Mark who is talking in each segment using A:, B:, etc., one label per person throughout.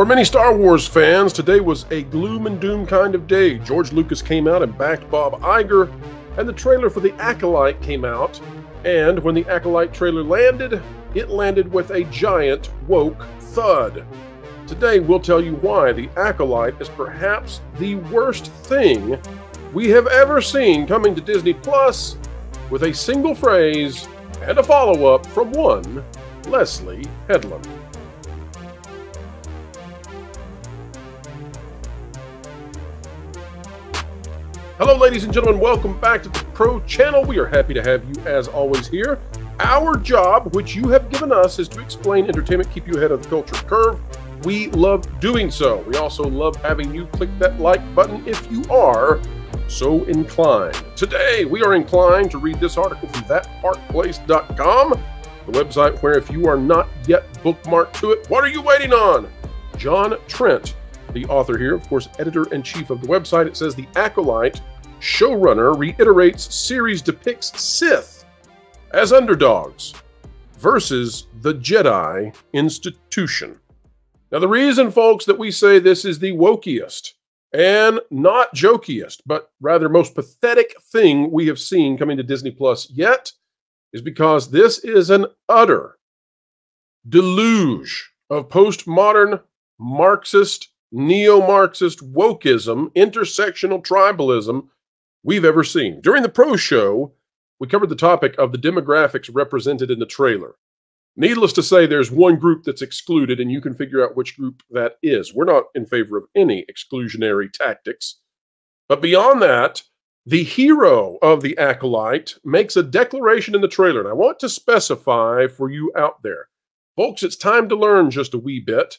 A: For many Star Wars fans, today was a gloom and doom kind of day. George Lucas came out and backed Bob Iger, and the trailer for The Acolyte came out. And when the Acolyte trailer landed, it landed with a giant woke thud. Today we'll tell you why The Acolyte is perhaps the worst thing we have ever seen coming to Disney Plus, with a single phrase and a follow-up from one Leslye Headland. Hello, ladies and gentlemen. Welcome back to the Pro Channel. We are happy to have you, as always, here. Our job, which you have given us, is to explain entertainment, keep you ahead of the culture curve. We love doing so. We also love having you click that like button if you are so inclined. Today, we are inclined to read this article from thatparkplace.com, the website where, if you are not yet bookmarked to it, what are you waiting on? John Trent, the author here, of course, editor-in-chief of the website. It says, The Acolyte showrunner reiterates series depicts Sith as underdogs versus the Jedi institution. Now, the reason, folks, that we say this is the wokest and not jokiest, but rather most pathetic thing we have seen coming to Disney Plus yet is because this is an utter deluge of postmodern Marxist, neo-Marxist wokeism, intersectional tribalism we've ever seen. During the Pro Show, we covered the topic of the demographics represented in the trailer. Needless to say, there's one group that's excluded, and you can figure out which group that is. We're not in favor of any exclusionary tactics. But beyond that, the hero of The Acolyte makes a declaration in the trailer, and I want to specify for you out there. Folks, it's time to learn just a wee bit.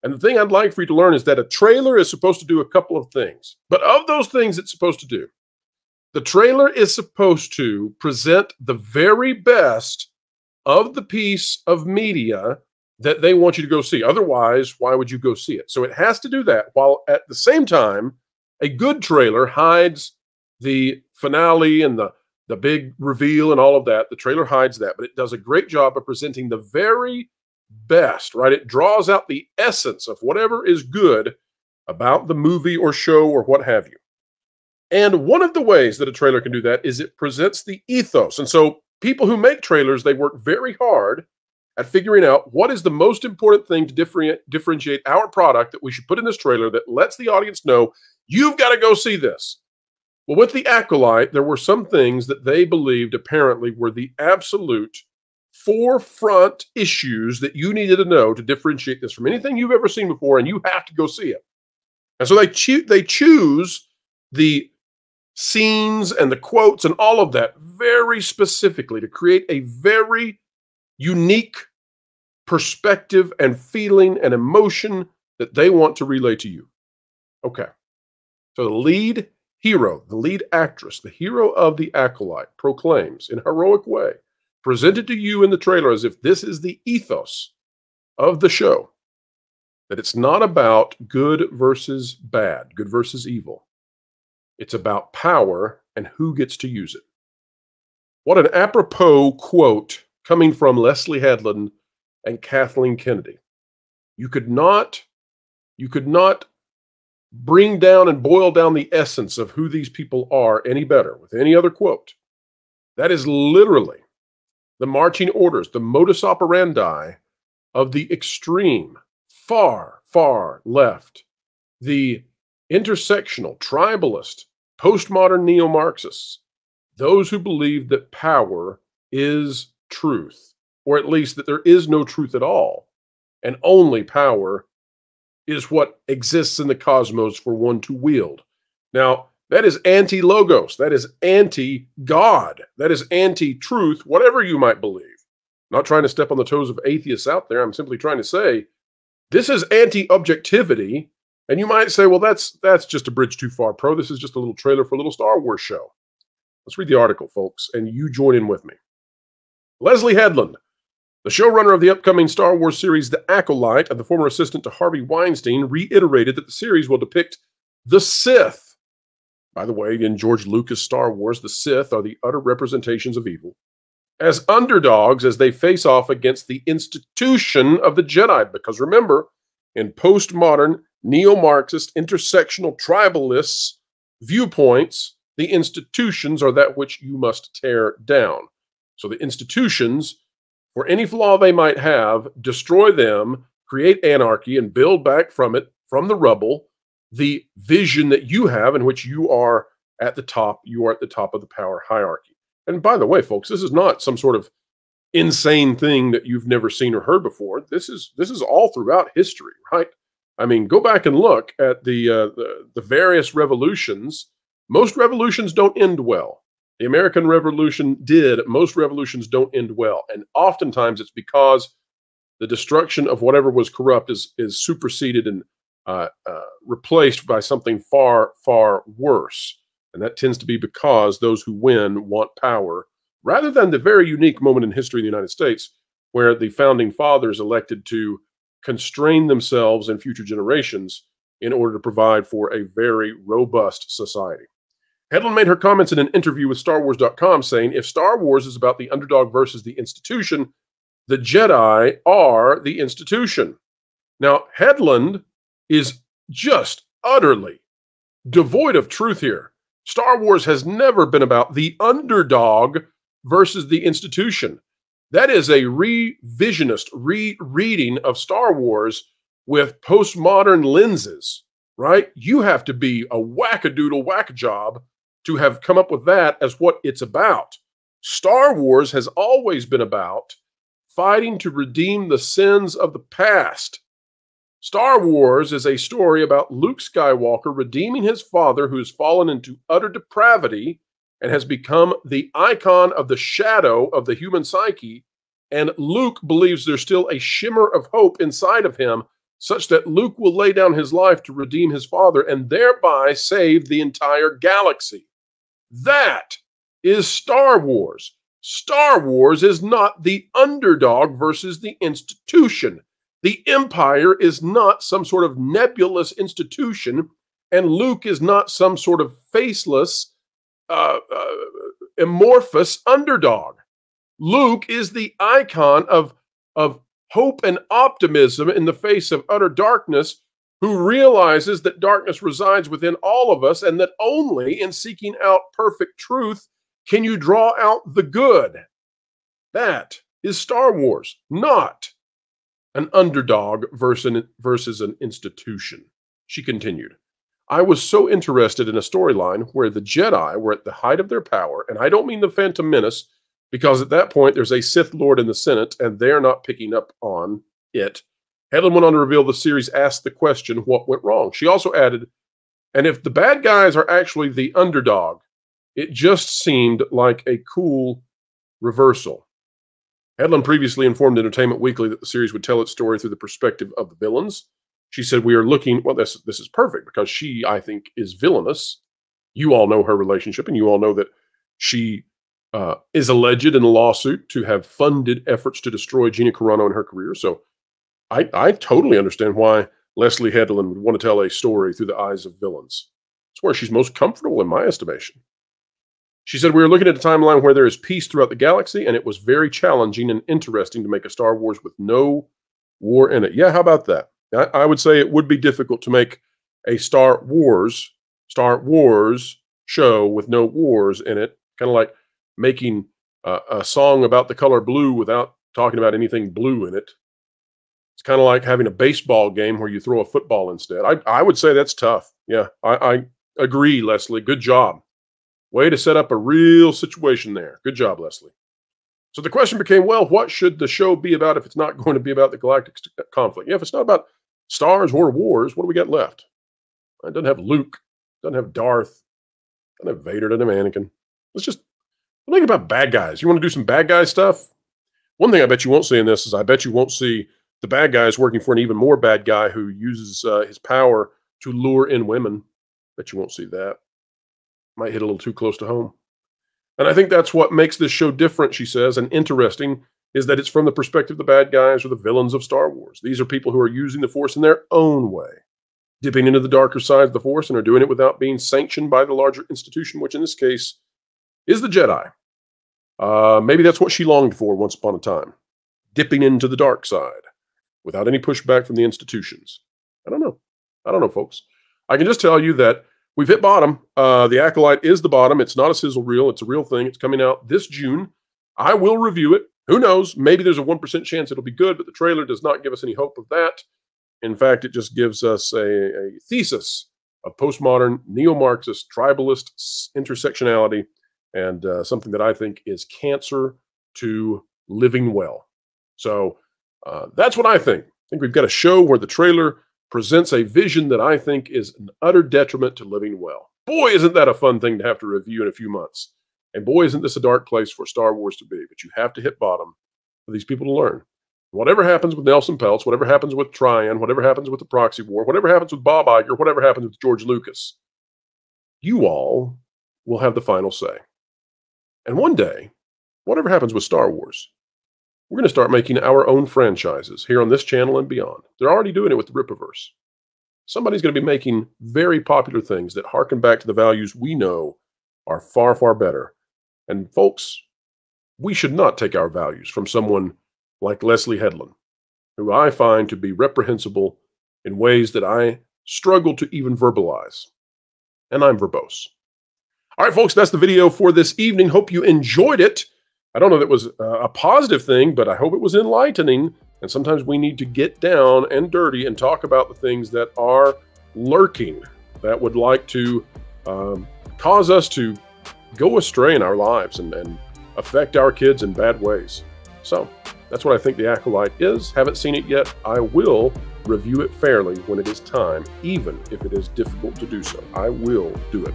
A: And the thing I'd like for you to learn is that a trailer is supposed to do a couple of things. But of those things it's supposed to do, the trailer is supposed to present the very best of the piece of media that they want you to go see. Otherwise, why would you go see it? So it has to do that, while at the same time, a good trailer hides the finale and the big reveal and all of that. The trailer hides that, but it does a great job of presenting the very best, right? It draws out the essence of whatever is good about the movie or show or what have you. And one of the ways that a trailer can do that is it presents the ethos. And so people who make trailers, they work very hard at figuring out what is the most important thing to differentiate our product that we should put in this trailer that lets the audience know, you've got to go see this. Well, with The Acolyte, there were some things that they believed apparently were the absolute forefront issues that you needed to know to differentiate this from anything you've ever seen before, and you have to go see it. And so they choose the scenes and the quotes and all of that very specifically to create a very unique perspective and feeling and emotion that they want to relay to you. Okay. So the lead hero, the lead actress, the hero of The Acolyte proclaims in a heroic way, presented to you in the trailer as if this is the ethos of the show, that it's not about good versus bad, good versus evil. It's about power and who gets to use it. What an apropos quote coming from Leslye Headland and Kathleen Kennedy. You could not bring down and boil down the essence of who these people are any better with any other quote. That is literally the marching orders, the modus operandi of the extreme, far, far left, the intersectional, tribalist, postmodern neo-Marxists, those who believe that power is truth, or at least that there is no truth at all, and only power is what exists in the cosmos for one to wield. Now, that is anti-logos, that is anti-God, that is anti-truth, whatever you might believe. I'm not trying to step on the toes of atheists out there. I'm simply trying to say this is anti-objectivity. And you might say, well, that's just a bridge too far, Pro. This is just a little trailer for a little Star Wars show. Let's read the article, folks, and you join in with me. Leslye Headland, the showrunner of the upcoming Star Wars series The Acolyte and the former assistant to Harvey Weinstein, reiterated that the series will depict the Sith. By the way, in George Lucas' Star Wars, the Sith are the utter representations of evil, as underdogs as they face off against the institution of the Jedi. Because remember, in postmodern, neo-Marxist, intersectional tribalists' viewpoints, the institutions are that which you must tear down. So the institutions, for any flaw they might have, destroy them, create anarchy, and build back from it, from the rubble, the vision that you have in which you are at the top. You are at the top of the power hierarchy. And by the way, folks, this is not some sort of insane thing that you've never seen or heard before. This is all throughout history, right? I mean, go back and look at the various revolutions. Most revolutions don't end well. The American Revolution did. Most revolutions don't end well. And oftentimes it's because the destruction of whatever was corrupt is superseded and replaced by something far, far worse. And that tends to be because those who win want power, rather than the very unique moment in history in the United States where the founding fathers elected to constrain themselves and future generations in order to provide for a very robust society. Headland made her comments in an interview with StarWars.com saying, if Star Wars is about the underdog versus the institution, the Jedi are the institution. Now, Headland is just utterly devoid of truth here. Star Wars has never been about the underdog versus the institution. That is a revisionist rereading of Star Wars with postmodern lenses, right? You have to be a wackadoodle whack-job to have come up with that as what it's about. Star Wars has always been about fighting to redeem the sins of the past. Star Wars is a story about Luke Skywalker redeeming his father who has fallen into utter depravity and has become the icon of the shadow of the human psyche. And Luke believes there's still a shimmer of hope inside of him, such that Luke will lay down his life to redeem his father and thereby save the entire galaxy. That is Star Wars. Star Wars is not the underdog versus the institution. The Empire is not some sort of nebulous institution, and Luke is not some sort of faceless, amorphous underdog. Luke is the icon of hope and optimism in the face of utter darkness, who realizes that darkness resides within all of us and that only in seeking out perfect truth can you draw out the good. That is Star Wars, not an underdog versus an institution. She continued, I was so interested in a storyline where the Jedi were at the height of their power, and I don't mean the Phantom Menace, because at that point there's a Sith Lord in the Senate, and they're not picking up on it. Headland went on to reveal the series asked the question, what went wrong? She also added, and if the bad guys are actually the underdog, it just seemed like a cool reversal. Headland previously informed Entertainment Weekly that the series would tell its story through the perspective of the villains. She said, we are looking, well, this is perfect because she, I think, is villainous. You all know her relationship, and you all know that she is alleged in a lawsuit to have funded efforts to destroy Gina Carano in her career. So I totally understand why Leslye Headland would want to tell a story through the eyes of villains. It's where she's most comfortable in my estimation. She said, we are looking at a timeline where there is peace throughout the galaxy, and it was very challenging and interesting to make a Star Wars with no war in it. Yeah, how about that? I would say it would be difficult to make a Star Wars show with no wars in it, kind of like making a song about the color blue without talking about anything blue in it. It's kind of like having a baseball game where you throw a football instead. I would say that's tough. Yeah, I agree, Leslye. Good job. Way to set up a real situation there. Good job, Leslye. So the question became, well, what should the show be about if it's not going to be about the galactic conflict? Yeah, if it's not about stars or wars, what do we got left? It doesn't have Luke. It doesn't have Darth. It doesn't have Vader. It doesn't have Anakin. Let's just think about bad guys. You want to do some bad guy stuff? One thing I bet you won't see in this is I bet you won't see the bad guys working for an even more bad guy who uses his power to lure in women. Bet you won't see that. Might hit a little too close to home. And I think that's what makes this show different, she says, and interesting, is that it's from the perspective of the bad guys or the villains of Star Wars. These are people who are using the Force in their own way, dipping into the darker side of the Force, and are doing it without being sanctioned by the larger institution, which in this case is the Jedi. Maybe that's what she longed for once upon a time, dipping into the dark side without any pushback from the institutions. I don't know. I don't know, folks. I can just tell you that we've hit bottom. The Acolyte is the bottom. It's not a sizzle reel. It's a real thing. It's coming out this June. I will review it. Who knows? Maybe there's a 1% chance it'll be good, but the trailer does not give us any hope of that. In fact, it just gives us a thesis of postmodern, neo-Marxist, tribalist intersectionality, and something that I think is cancer to living well. So that's what I think. I think we've got a show where the trailer presents a vision that I think is an utter detriment to living well. Boy, isn't that a fun thing to have to review in a few months. And boy, isn't this a dark place for Star Wars to be. But you have to hit bottom for these people to learn. Whatever happens with Nelson Peltz, whatever happens with Tryon, whatever happens with the proxy war, whatever happens with Bob Iger, whatever happens with George Lucas, you all will have the final say. And one day, whatever happens with Star Wars, we're going to start making our own franchises here on this channel and beyond. They're already doing it with the Rippaverse. Somebody's going to be making very popular things that harken back to the values we know are far, far better. And folks, we should not take our values from someone like Leslye Headland, who I find to be reprehensible in ways that I struggle to even verbalize. And I'm verbose. All right, folks, that's the video for this evening. Hope you enjoyed it. I don't know that it was a positive thing, but I hope it was enlightening. And sometimes we need to get down and dirty and talk about the things that are lurking, that would like to cause us to go astray in our lives and affect our kids in bad ways. So that's what I think the Acolyte is. Haven't seen it yet. I will review it fairly when it is time, even if it is difficult to do so. I will do it.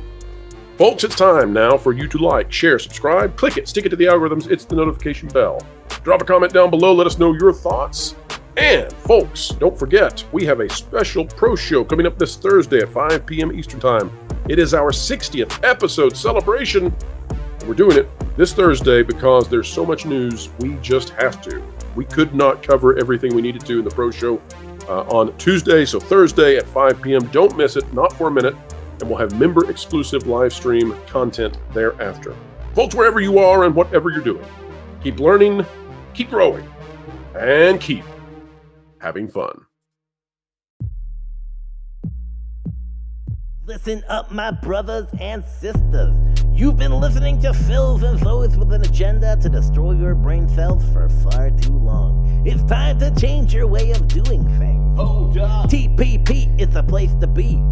A: Folks, it's time now for you to like, share, subscribe, click it, stick it to the algorithms. It's the notification bell. Drop a comment down below. Let us know your thoughts. And folks, don't forget, we have a special pro show coming up this Thursday at 5 p.m. Eastern Time. It is our 60th episode celebration. We're doing it this Thursday because there's so much news, we just have to. We could not cover everything we needed to in the pro show on Tuesday, so Thursday at 5 p.m. Don't miss it, not for a minute, and we'll have member-exclusive live stream content thereafter. Folks, wherever you are and whatever you're doing, keep learning, keep growing, and keep having fun.
B: Listen up, my brothers and sisters. You've been listening to Phils and those with an agenda to destroy your brain cells for far too long. It's time to change your way of doing things. Hold up. TPP is the place to be.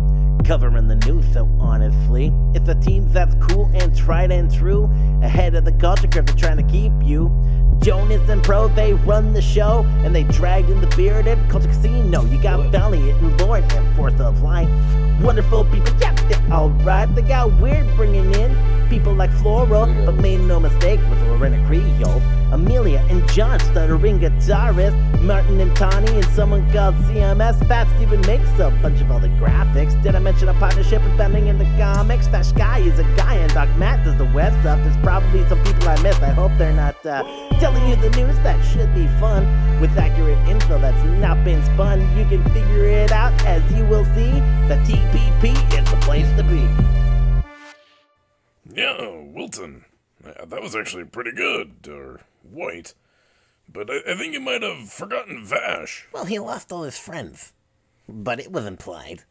B: Covering the news so honestly. It's a team that's cool and tried and true. Ahead of the culture curve, they're trying to keep you. Jonas and Pro, they run the show, and they dragged in the bearded culture casino. You got Valiant and Lord and Fourth of Light. Wonderful people, yeah, they're alright. They got weird bringing in people like Floral, but made no mistake with Lorena Creole. Amelia and John, stuttering guitarist. Martin and Tawny and someone called CMS. Fat Steven makes a bunch of other graphics. Did I mention a partnership with Bending in the comics? Fat Sky is a guy and Doc Matt does the web stuff. There's probably some people I missed. I hope they're not telling you the news that should be fun. With accurate info that's not been spun. You can figure it out as you will see. The TPP is the place to be.
C: Yeah, Wilton. That was actually pretty good, or white. But I think you might have forgotten Vash.
B: Well, he lost all his friends. But it was implied.